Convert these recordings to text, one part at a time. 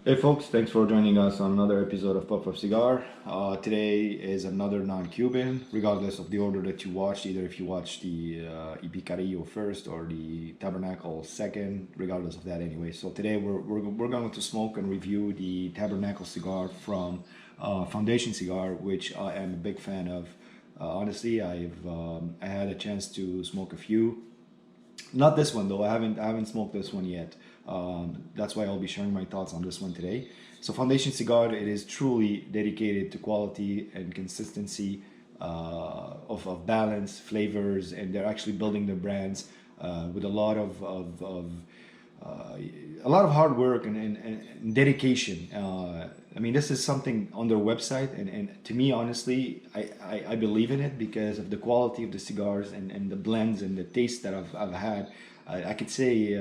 Hey folks, thanks for joining us on another episode of Puff Cigar. Today is another non-Cuban, regardless of the order that you watched, either if you watched the Ipicarillo first or the Tabernacle second, regardless of that anyway. So today we're going to smoke and review the Tabernacle cigar from Foundation Cigar, which I am a big fan of. Honestly, I had a chance to smoke a few. Not this one though. I haven't smoked this one yet. That's why I'll be sharing my thoughts on this one today. So Foundation Cigar, it is truly dedicated to quality and consistency of balance, flavors, and they're actually building their brands with a lot of hard work and dedication. I mean, this is something on their website, and to me, honestly, I believe in it because of the quality of the cigars and the blends and the taste that I've had. I could say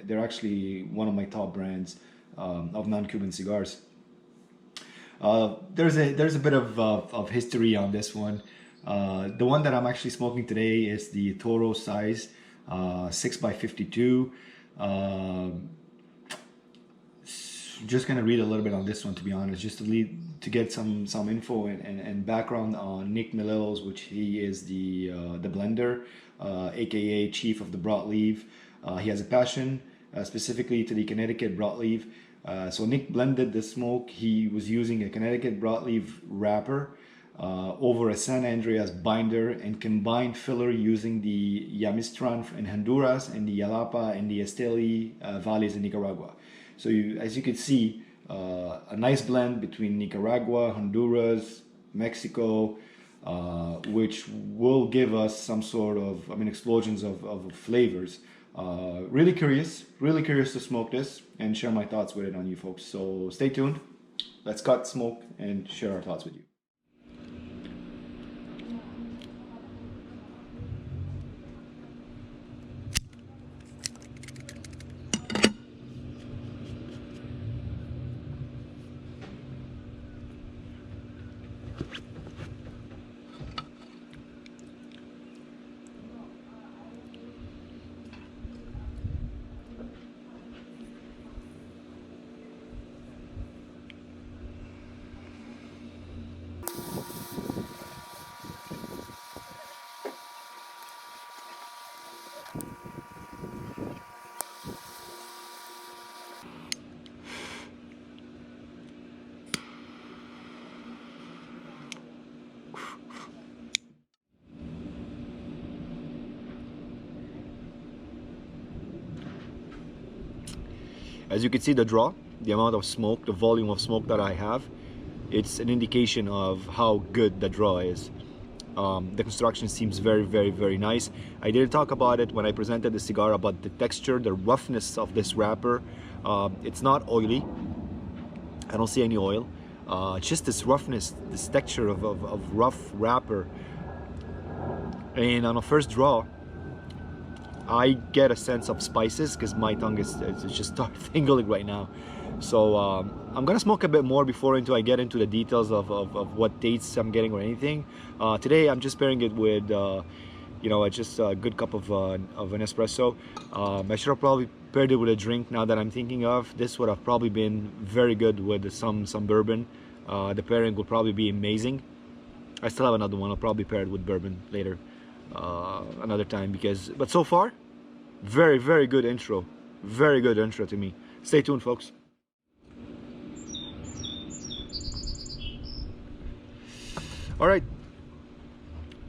they're actually one of my top brands of non-Cuban cigars. There's a bit of history on this one. The one that I'm actually smoking today is the Toro size 6x52. Just gonna read a little bit on this one, to be honest, just to get some info and background on Nick Melillos, which he is the blender, aka chief of the Broadleaf. He has a passion specifically to the Connecticut Broadleaf. So Nick blended the smoke. He was using a Connecticut Broadleaf wrapper over a San Andreas binder and combined filler using the Yamistran in Honduras and the Yalapa and the Esteli valleys in Nicaragua. So as you can see, a nice blend between Nicaragua, Honduras, Mexico, which will give us some sort of, explosions of flavors. Really curious to smoke this and share my thoughts with it on you folks. So stay tuned. Let's cut, smoke, and share our thoughts with you. As you can see, the draw, the amount of smoke, the volume of smoke that I have, it's an indication of how good the draw is. The construction seems very nice. I didn't talk about it when I presented the cigar, about the texture, the roughness of this wrapper. It's not oily. I don't see any oil. Just this roughness, this texture of rough wrapper. And on a first draw, I get a sense of spices because my tongue is just start tingling right now. So I'm gonna smoke a bit more before I get into the details of what tastes I'm getting or anything. Today I'm just pairing it with just a good cup of an espresso. I should have probably paired it with a drink. Now that I'm thinking of, this would have probably been very good with some bourbon. The pairing would probably be amazing. I still have another one. I'll probably pair it with bourbon later. Another time, but so far, very good intro, very good intro to me. Stay tuned, folks. All right,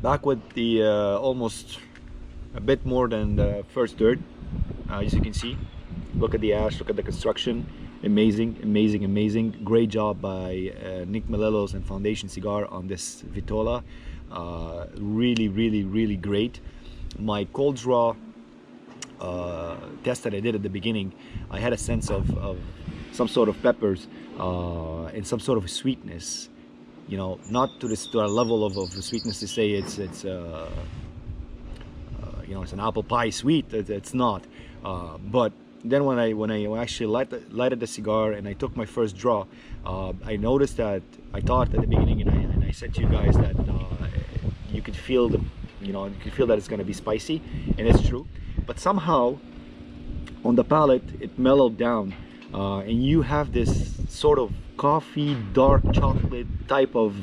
back with the almost a bit more than the first third. As you can see, look at the ash, look at the construction. Amazing. Great job by Nick Melillos and Foundation Cigar on this Vitola. Really great. My cold draw test that I did at the beginning, I had a sense of some sort of peppers and some sort of sweetness. Not to a level of sweetness to say it's it's an apple pie sweet. It's not. But then when I actually lighted the cigar and I took my first draw, I noticed that I thought at the beginning, and I said to you guys that you could feel that it's going to be spicy, and it's true. But somehow on the palate it mellowed down, and you have this sort of coffee, dark chocolate type of,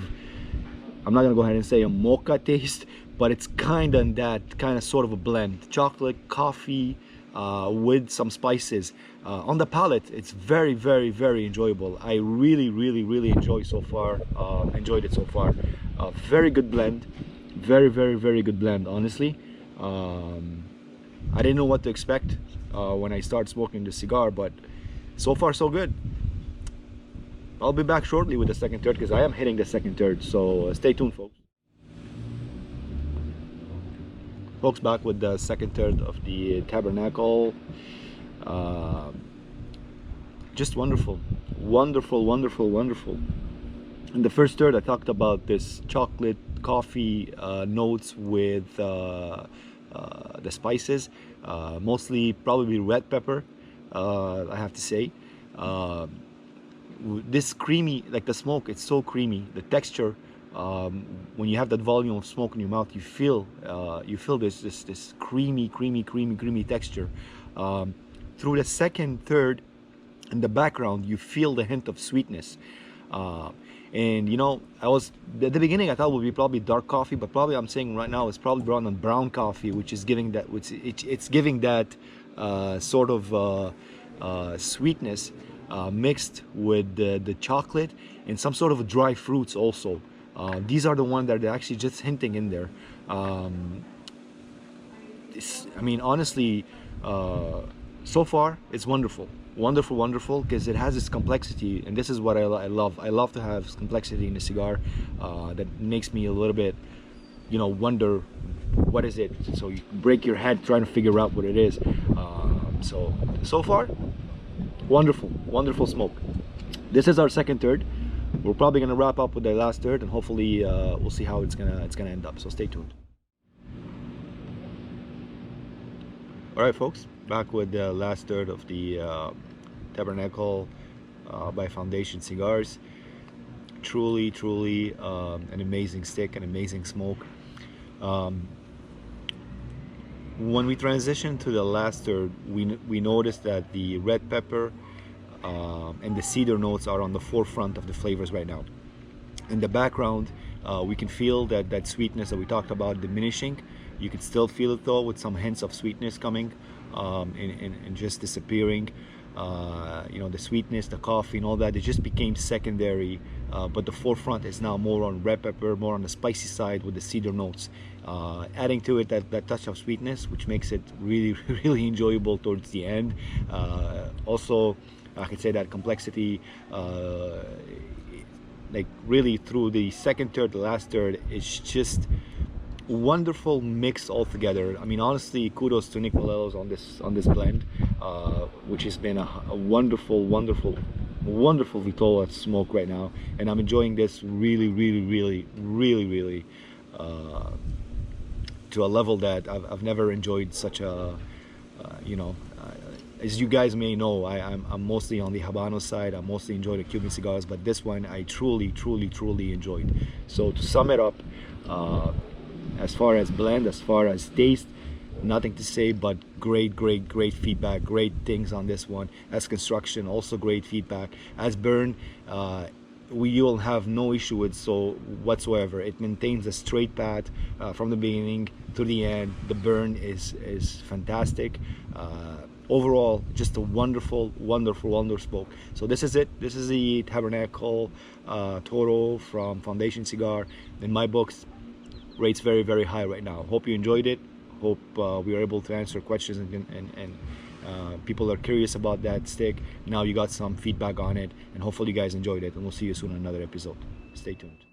I'm not gonna go ahead and say a mocha taste, but it's kind of that kind of sort of a blend, chocolate, coffee, with some spices. On the palate, it's very, very, very enjoyable. I really, really, really enjoyed it so far. Very good blend, very, very, very good blend, honestly. I didn't know what to expect when I started smoking the cigar, but so far so good. I'll be back shortly with the second third, because I am hitting the second third, so stay tuned, folks. Folks, back with the second third of the Tabernacle. Just wonderful, wonderful, wonderful, wonderful. In the first third, I talked about this chocolate coffee notes with the spices, mostly probably red pepper, I have to say. This creamy, like the smoke, it's so creamy. The texture, when you have that volume of smoke in your mouth, you feel this creamy texture. Through the second third, in the background, you feel the hint of sweetness. And you know, at the beginning I thought it would be probably dark coffee, but probably I'm saying right now it's probably brown coffee, which is giving that, it's giving that sort of sweetness, mixed with the chocolate and some sort of dry fruits also. These are the ones that are actually just hinting in there. I mean, honestly, so far it's wonderful, wonderful, because it has this complexity, and this is what I love. I love to have complexity in a cigar that makes me a little bit, you know, wonder what is it. So you break your head trying to figure out what it is. So far, wonderful smoke. This is our second third. We're probably gonna wrap up with the last third, and hopefully we'll see how it's gonna end up. So stay tuned. All right, folks, back with the last third of the Tabernacle by Foundation Cigars. Truly an amazing stick, an amazing smoke. When we transition to the last third, we noticed that the red pepper and the cedar notes are on the forefront of the flavors right now. In the background, we can feel that sweetness that we talked about diminishing. You can still feel it though, with some hints of sweetness coming and just disappearing. You know, the sweetness, the coffee and all that, it just became secondary, but the forefront is now more on red pepper, more on the spicy side with the cedar notes, adding to it that touch of sweetness, which makes it really enjoyable towards the end. Also, I could say that complexity, like really through the second third, the last third, is just wonderful mix altogether. I mean, honestly, kudos to Nick Malelos on this blend, which has been a wonderful Vitola smoke right now, and I'm enjoying this really to a level that I've never enjoyed such a you know, as you guys may know, I'm mostly on the Habano side. I mostly enjoy the Cuban cigars, but this one I truly enjoyed. So to sum it up, as far as blend, as far as taste, nothing to say but great feedback, great things on this one. As construction, also great feedback. As burn, you'll have no issue with so whatsoever. It maintains a straight path from the beginning to the end. The burn is fantastic. Overall, just a wonderful smoke. So this is it. This is the Tabernacle Toro from Foundation Cigar. In my books, rates very high right now. Hope you enjoyed it. Hope we were able to answer questions, and people are curious about that stick. Now you got some feedback on it, and hopefully you guys enjoyed it, and we'll see you soon in another episode. Stay tuned.